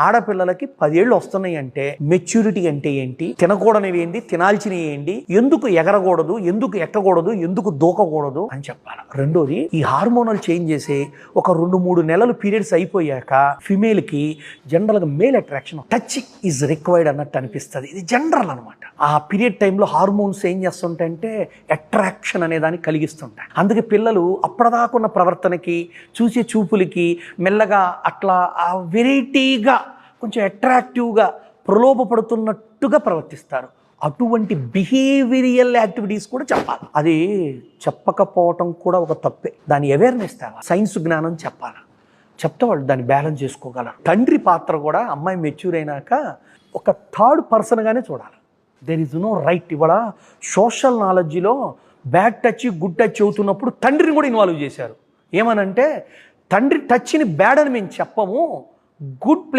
ఆడపిల్లలకి 10 ఏళ్ళు వస్తున్నాయి అంటే మెచ్యూరిటీ అంటే ఏంటి, తినకూడనివి ఏంటి, తినాల్సినవి ఏంటి, ఎందుకు ఎగరకూడదు, ఎందుకు ఎక్కకూడదు, ఎందుకు దూకకూడదు అని చెప్పాలి. రెండోది, ఈ హార్మోనల్ చేంజ్ చేసే ఒక 2-3 నెలలు పీరియడ్స్ అయిపోయాక ఫిమేల్ కి జనరల్ గా male attraction, touch is required అన్నట్టు అనిపిస్తుంది. ఇది జనరల్ అనమాట. ఆ పీరియడ్ టైంలో హార్మోన్స్ ఏం చేస్తుంటాయంటే అట్రాక్షన్ అనే దాన్ని కలిగిస్తుంటాయి. అందుకే పిల్లలు అప్పటిదాకున్న ప్రవర్తనకి, చూసే చూపులకి మెల్లగా అట్లా ఆ వెరైటీగా కొంచెం అట్రాక్టివ్గా ప్రలోభపడుతున్నట్టుగా ప్రవర్తిస్తారు. అటువంటి బిహేవియరల్ యాక్టివిటీస్ కూడా చెప్పాలి. అది చెప్పకపోవటం కూడా ఒక తప్పే. దాని అవేర్నెస్ తేవాలి, సైన్స్ జ్ఞానం చెప్పాలి. చెప్తే వాళ్ళు దాన్ని బ్యాలెన్స్ చేసుకోగలరు. తండ్రి పాత్ర కూడా అమ్మాయి మెచ్యూర్ అయినాక ఒక థర్డ్ పర్సన్గానే చూడాలి. There is no right. ఇవాళ సోషల్ నాలెడ్జ్లో బ్యాడ్ టచ్, గుడ్ టచ్ అవుతున్నప్పుడు తండ్రిని కూడా ఇన్వాల్వ్ చేశారు. ఏమనంటే తండ్రి టచ్ని బ్యాడ్ అని మేము చెప్పము, గుడ్